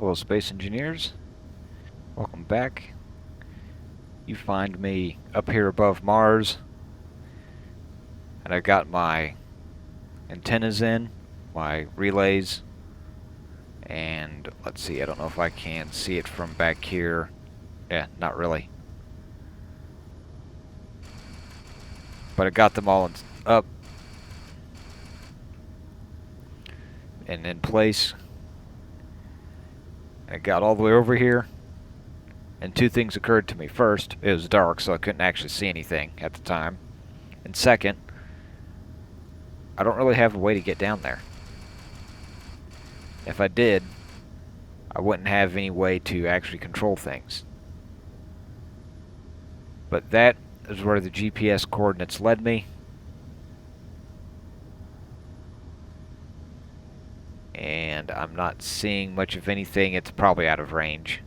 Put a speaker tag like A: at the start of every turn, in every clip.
A: Hello, Space Engineers. Welcome back. You find me up here above Mars, and I got my antennas in, my relays, and let's see, I don't know if I can see it from back here. Yeah, not really. But I got them all up and in place. And I got all the way over here, and two things occurred to me. First, it was dark, so I couldn't actually see anything at the time. And second, I don't really have a way to get down there. If I did, I wouldn't have any way to actually control things. But that is where the GPS coordinates led me. And I'm not seeing much of anything. It's probably out of range.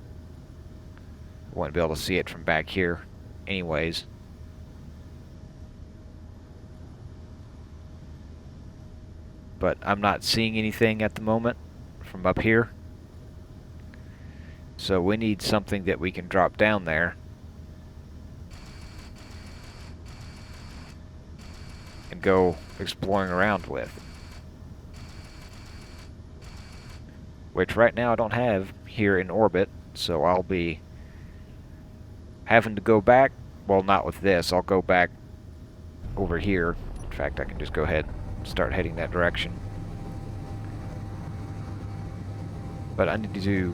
A: I wouldn't be able to see it from back here anyways. But I'm not seeing anything at the moment from up here. So we need something that we can drop down there and go exploring around with. Which right now I don't have here in orbit, so I'll be having to go back. Well, not with this. I'll go back over here. In fact, I can just go ahead and start heading that direction. But I need to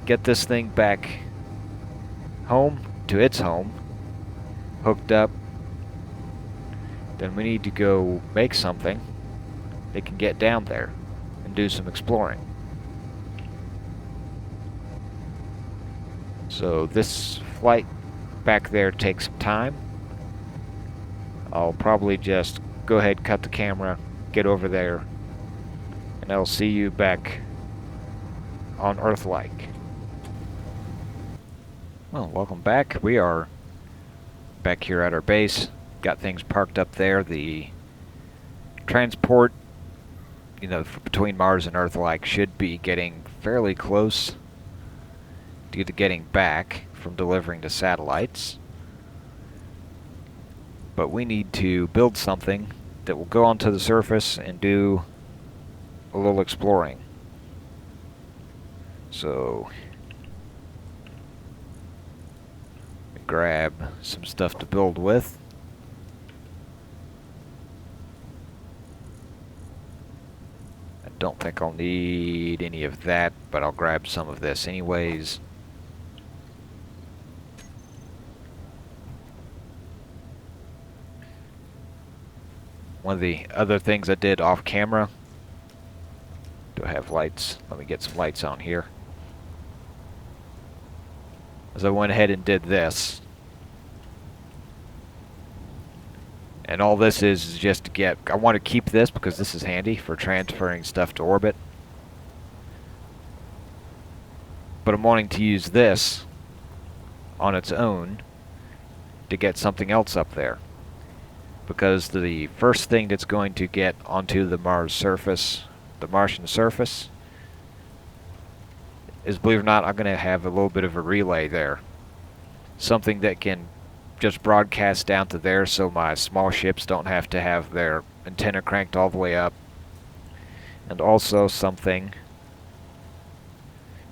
A: get this thing back home, to its home, hooked up. Then we need to go make something that can get down there and do some exploring. So this flight back there takes some time. I'll probably just go ahead, cut the camera, get over there, and I'll see you back on Earth-like. Well, welcome back. We are back here at our base. Got things parked up there. The transport, between Mars and Earth-like should be getting fairly close to getting back from delivering to satellites. But we need to build something that will go onto the surface and do a little exploring. So, grab some stuff to build with. I don't think I'll need any of that, but I'll grab some of this anyways. One of the other things I did off camera. Do I have lights? Let me get some lights on here. As I went ahead and did this. And all this is just to get... I want to keep this because this is handy for transferring stuff to orbit. But I'm wanting to use this on its own to get something else up there. Because the first thing that's going to get onto the Mars surface, the Martian surface, is, believe it or not, I'm going to have a little bit of a relay there. Something that can just broadcast down to there so my small ships don't have to have their antenna cranked all the way up. And also something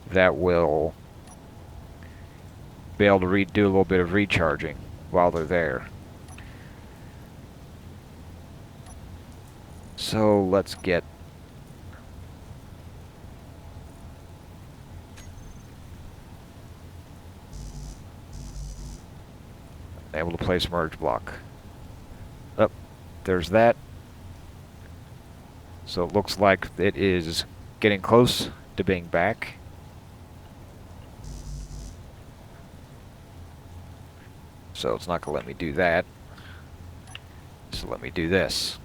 A: that will be able to do a little bit of recharging while they're there. So let's get able to place merge block. Up, there's that. So it looks like it is getting close to being back. So it's not going to let me do that. So let me do this.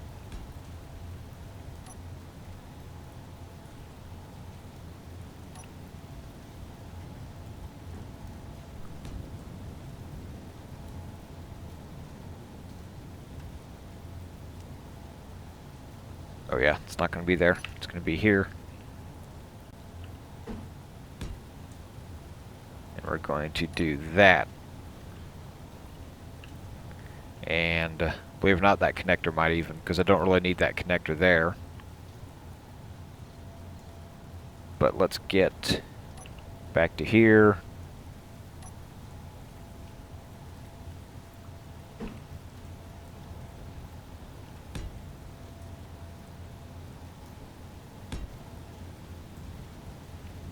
A: Oh yeah, it's not going to be there. It's going to be here. we're going to do that. And believe it or not, that connector might even, because I don't really need that connector there. But let's get back to here.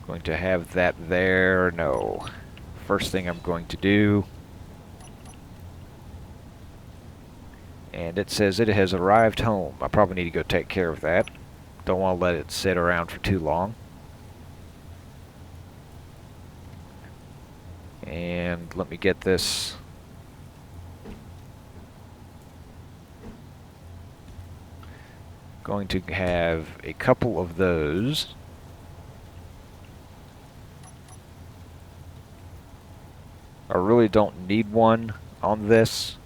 A: Going to have that there. No. First thing I'm going to do, and it says it has arrived home. I probably need to go take care of that. Don't want to let it sit around for too long. And let me get this. Going to have a couple of those. I really don't need one on this.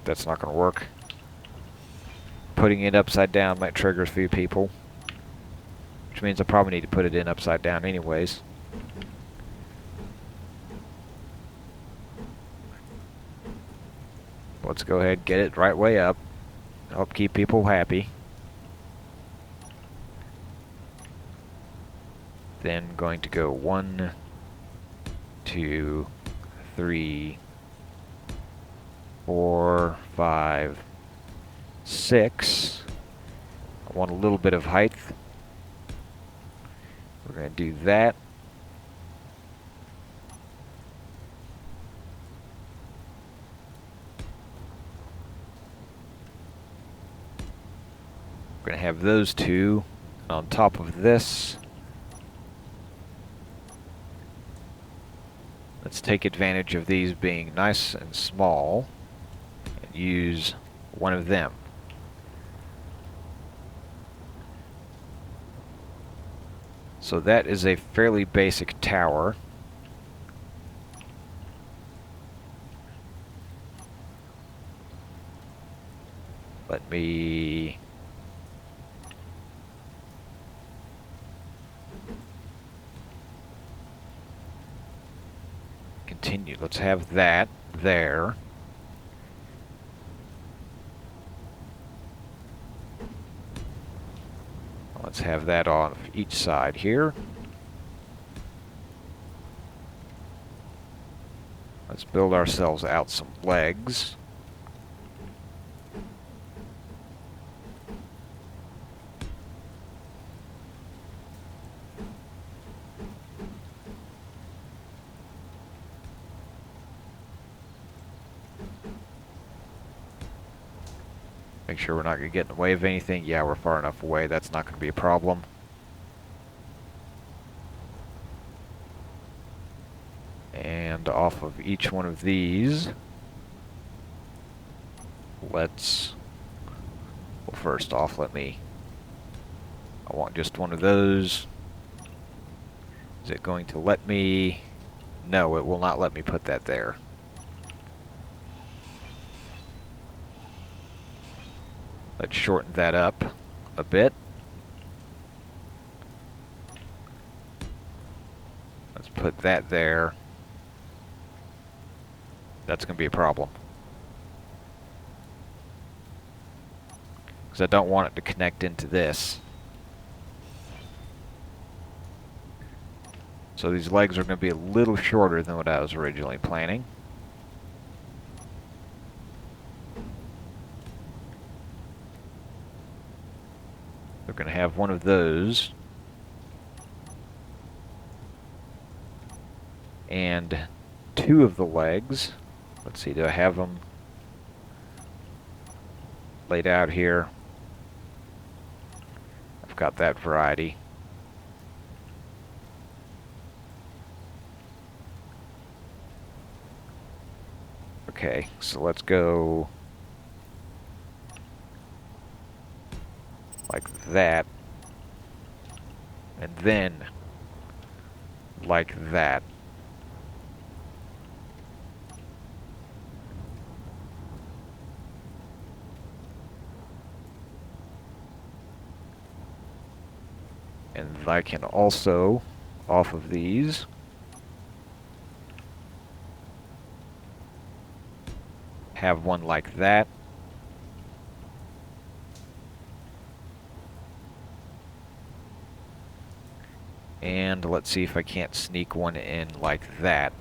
A: That's not going to work. Putting it upside down might trigger a few people, which means I probably need to put it in upside down anyways. Let's go ahead and get it right way up. Help keep people happy. Then going to go 1, 2, 3, 4, 5, 6. I want a little bit of height. We're going to do that. We're going to have those two on top of this. Let's take advantage of these being nice and small and use one of them. So that is a fairly basic tower. Let me continue. Let's have that there. Let's have that on each side here. Let's build ourselves out some legs. Make sure we're not going to get in the way of anything. Yeah, we're far enough away. That's not going to be a problem. And off of each one of these, let's, well, first off, I want just one of those. Is it going to let me? No, it will not let me put that there. Let's shorten that up a bit. Let's put that there. That's going to be a problem, because I don't want it to connect into this. So these legs are going to be a little shorter than what I was originally planning. We're going to have one of those. And two of the legs. Let's see, do I have them laid out here? I've got that variety. Okay, so let's go like that, and then like that. And I can also, off of these, have one like that. And let's see if I can't sneak one in like that.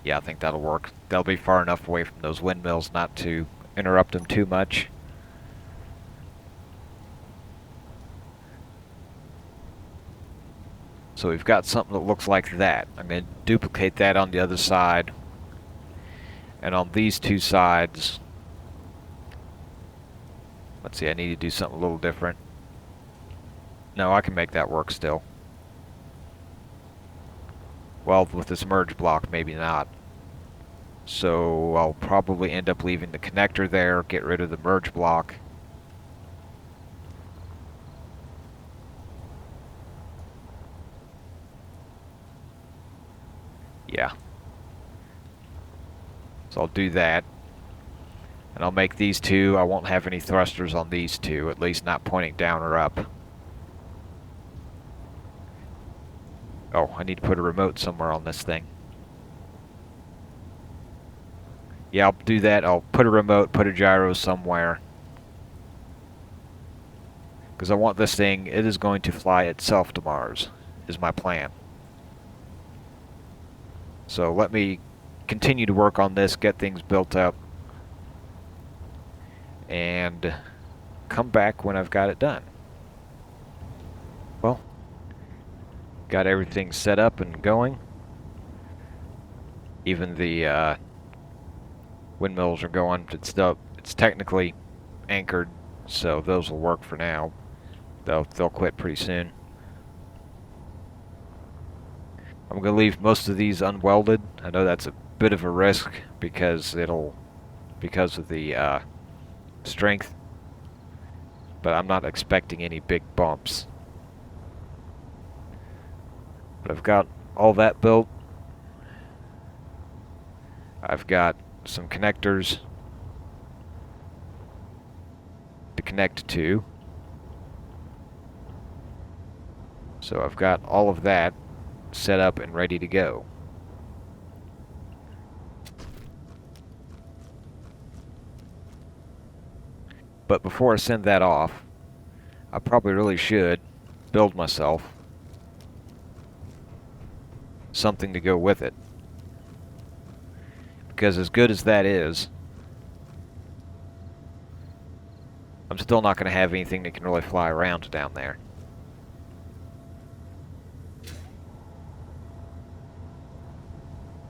A: Yeah, I think that'll work. They'll be far enough away from those windmills not to interrupt them too much. So we've got something that looks like that. I'm going to duplicate that on the other side. And on these two sides, let's see, I need to do something a little different. No, I can make that work still. Well, with this merge block, maybe not. So I'll probably end up leaving the connector there, get rid of the merge block. Yeah. So I'll do that. And I'll make these two. I won't have any thrusters on these two, at least not pointing down or up. Oh, I need to put a remote somewhere on this thing. Yeah, I'll do that. I'll put a remote, put a gyro somewhere. Because I want this thing, it is going to fly itself to Mars, is my plan. So let me continue to work on this, get things built up, and come back when I've got it done. Well, got everything set up and going. Even the windmills are going. It's technically anchored, so those will work for now. They'll quit pretty soon. I'm going to leave most of these unwelded. I know that's a bit of a risk because of the strength, but I'm not expecting any big bumps. But I've got all that built. I've got some connectors to connect to. So I've got all of that set up and ready to go. But before I send that off, I probably really should build myself something to go with it. Because as good as that is, I'm still not going to have anything that can really fly around down there.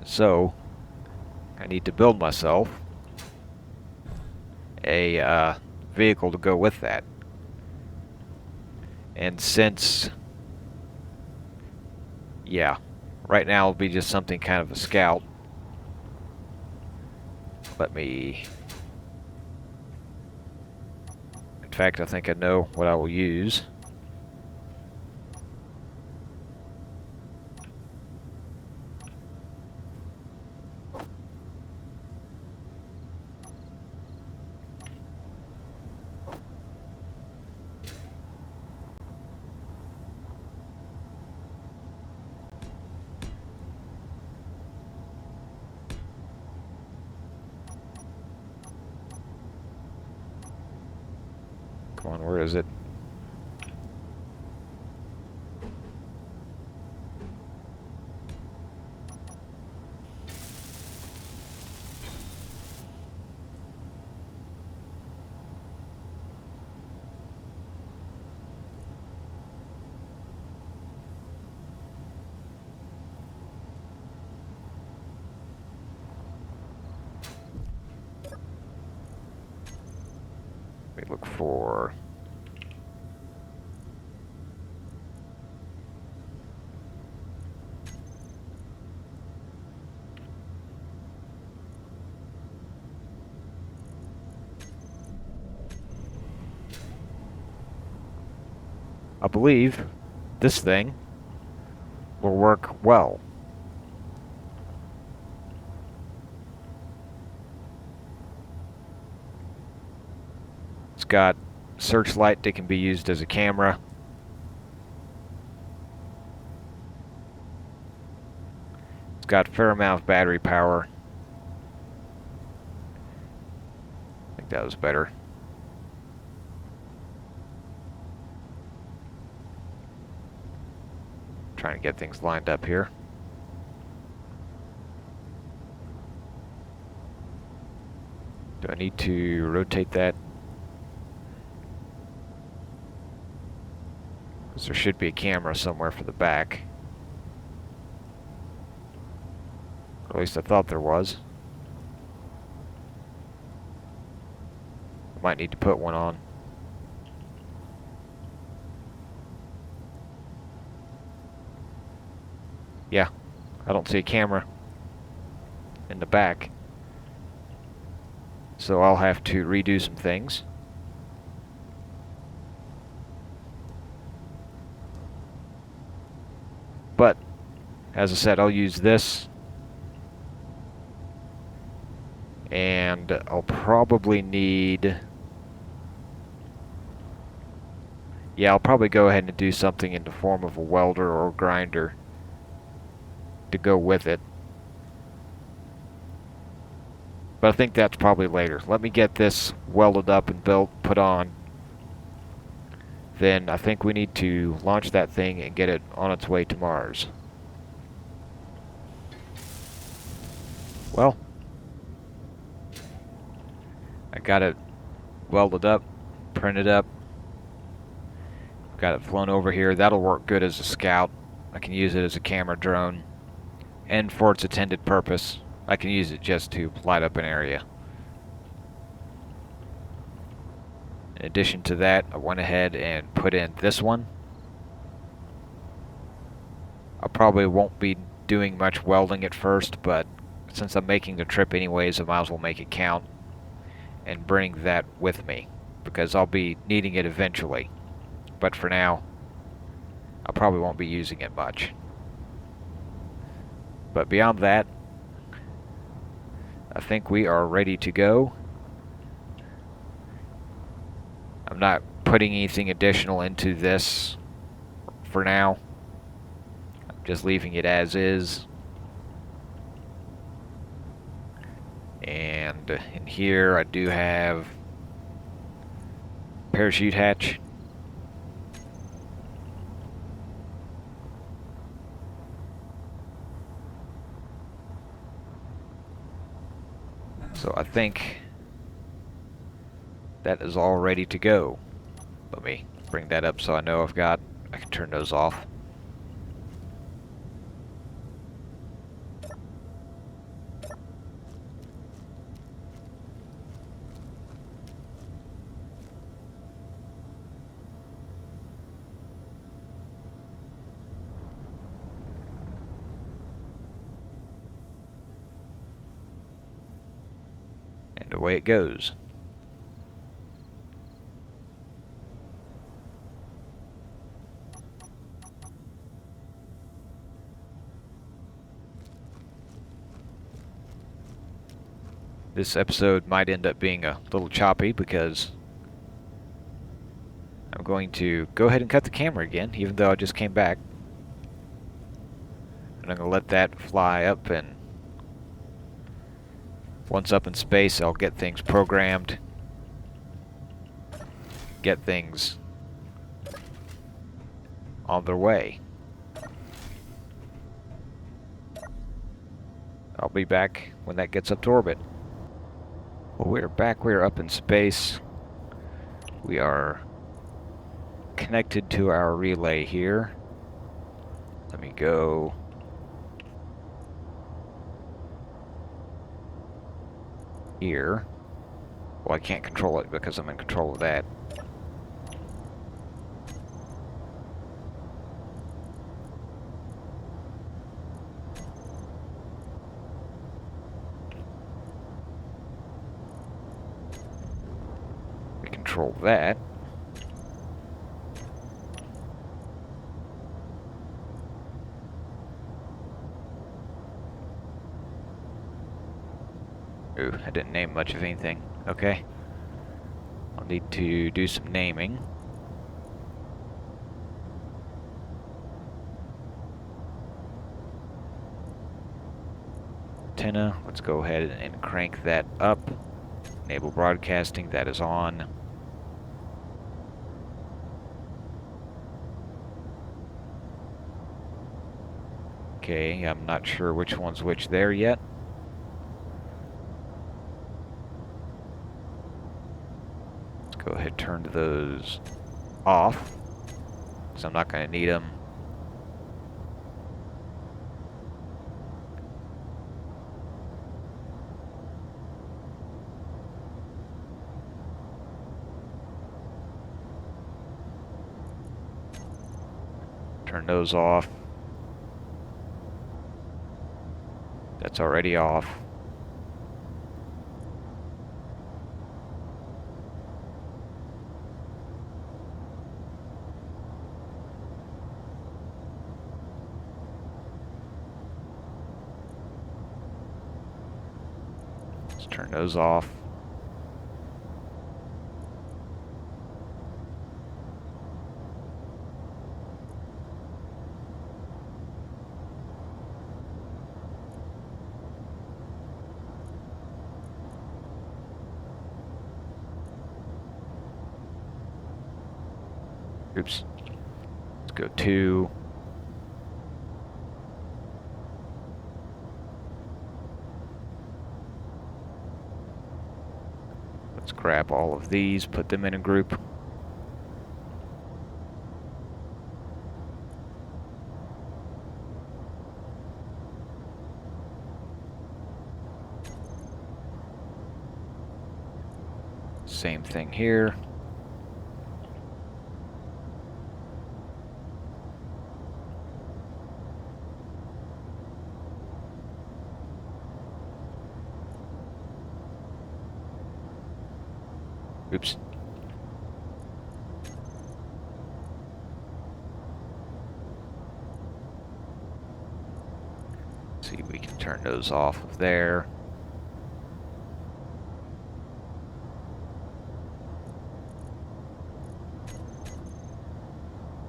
A: So, I need to build myself a vehicle to go with that. And since, yeah, right now it'll be just something kind of a scout. Let me, in fact, I think I know what I will use. Come on, where is it? Let me look for... I believe this thing will work well. It's got searchlight that can be used as a camera. It's got a fair amount of battery power. that was better. Trying to get things lined up here. Do I need to rotate that? Because there should be a camera somewhere for the back. Or at least I thought there was. I might need to put one on. Yeah, I don't see a camera in the back. So I'll have to redo some things. But, as I said, I'll use this. And I'll probably need... Yeah, I'll probably go ahead and do something in the form of a welder or a grinder to go with it. But I think that's probably later. Let me get this welded up and built, put on. Then I think we need to launch that thing and get it on its way to Mars. Well, I got it welded up, printed up. Got it flown over here. That'll work good as a scout. I can use it as a camera drone. And for its intended purpose, I can use it just to light up an area. In addition to that, I went ahead and put in this one. I probably won't be doing much welding at first, but since I'm making the trip anyways, I might as well make it count and bring that with me, because I'll be needing it eventually. But for now, I probably won't be using it much. But beyond that, I think we are ready to go. I'm not putting anything additional into this for now. I'm just leaving it as is. And in here I do have parachute hatch. So I think that is all ready to go. Let me bring that up so I know I can turn those off. And away it goes. This episode might end up being a little choppy because I'm going to go ahead and cut the camera again, even though I just came back. And I'm going to let that fly up, and once up in space, I'll get things programmed, get things on their way. I'll be back when that gets up to orbit. Well, we're back. We're up in space. We are connected to our relay here. Let me go. Here. Well, I can't control it because I'm in control of that. We control that. Ooh, I didn't name much of anything. Okay. I'll need to do some naming. Antenna, let's go ahead and crank that up. Enable broadcasting, that is on. Okay, I'm not sure which one's which there yet. Let's go ahead and turn those off, because I'm not going to need them. Turn those off. That's already off. Let's turn those off. Oops. Let's go to let's grab all of these, put them in a group. Same thing here. Oops. See, we can turn those off of there.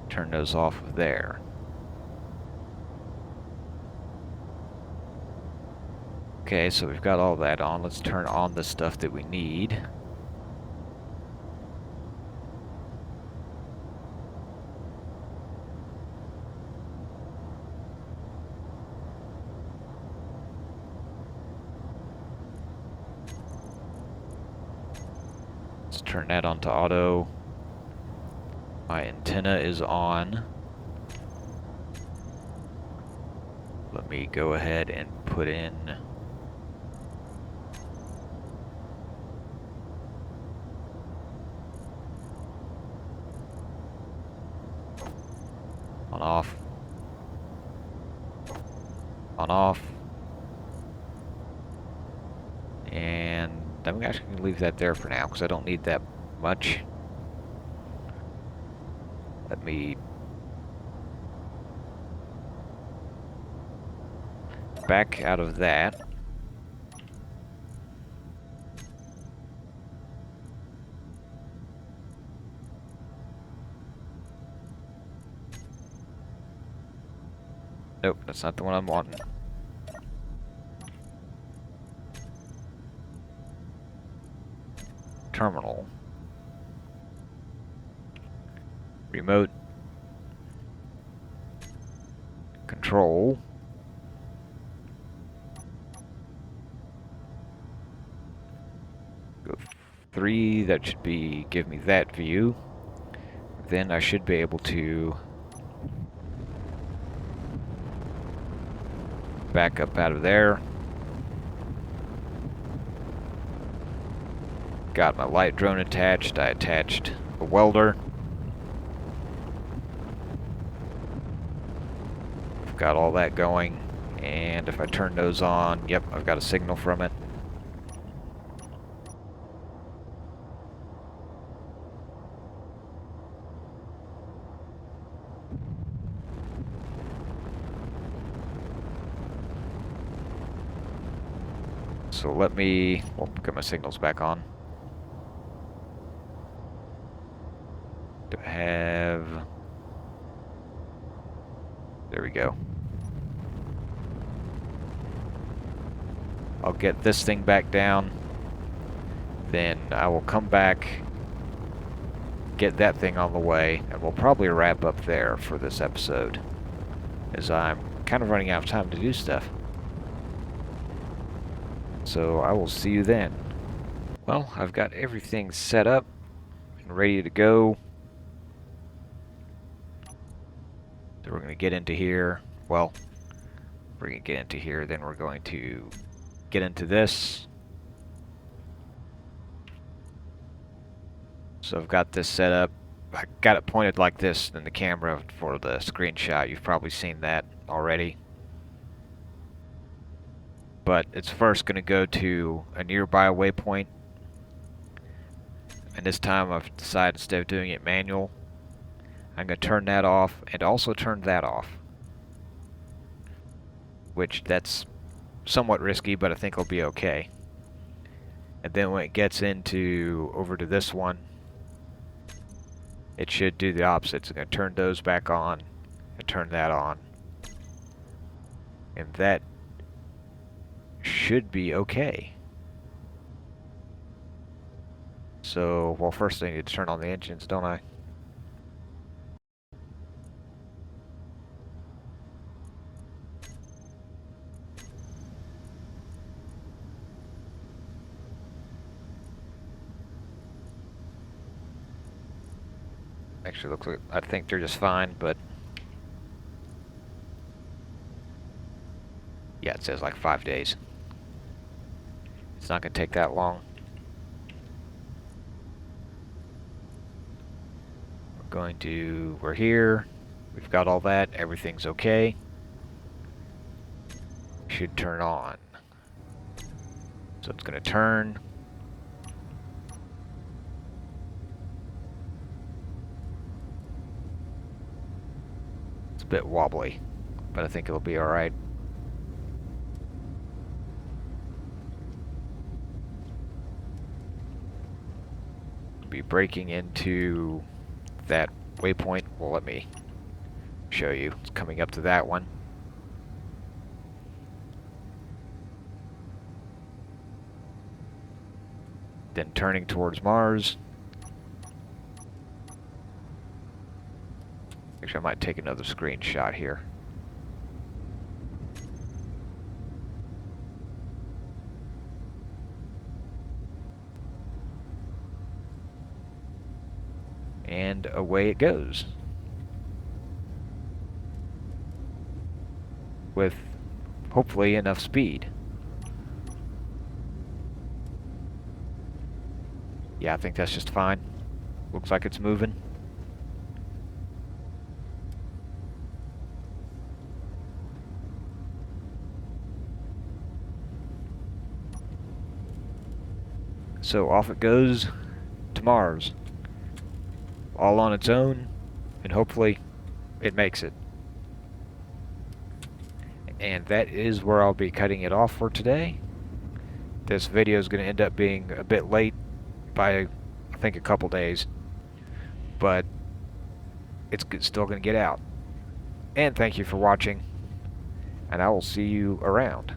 A: Turn those off of there. Okay, so we've got all that on. Let's turn on the stuff that we need. Let's turn that on to auto. My antenna is on. Let me go ahead and put in on off. On off. And I'm actually going to leave that there for now because I don't need that much. Let me back out of that. Nope, that's not the one I'm wanting. Terminal. Remote. Control. Go 3, that should be, give me that view. Then I should be able to back up out of there. Got my light drone attached. I attached a welder. I've got all that going. And if I turn those on, yep, I've got a signal from it. So let me, well, get my signals back on. Do I have, there we go. I'll get this thing back down. then I will come back, get that thing on the way, and we'll probably wrap up there for this episode, as I'm kind of running out of time to do stuff. So I will see you then. Well, I've got everything set up and ready to go. So we're going to get into here. Well, we're going to get into here, then we're going to get into this. So I've got this set up. I got it pointed like this in the camera for the screenshot. You've probably seen that already. But it's first going to go to a nearby waypoint. And this time I've decided, instead of doing it manual, I'm going to turn that off and also turn that off. Which, that's somewhat risky, but I think it'll be okay. And then when it gets over to this one, it should do the opposite. It's going to turn those back on and turn that on. And that should be okay. So, well, first I need to turn on the engines, don't I? Actually, looks like, I think they're just fine, but yeah, it says like 5 days. It's not going to take that long. We're here. We've got all that. Everything's okay. Should turn on. So it's going to turn. It's a bit wobbly, but I think it'll be alright. Be breaking into that waypoint. Well, let me show you. It's coming up to that one. Then turning towards Mars. Actually, I might take another screenshot here. And away it goes. With hopefully enough speed. Yeah, I think that's just fine. Looks like it's moving. So off it goes to Mars. All on its own, and hopefully it makes it. And that is where I'll be cutting it off for today. This video is going to end up being a bit late by, I think, a couple days, but it's still going to get out. And thank you for watching, and I will see you around.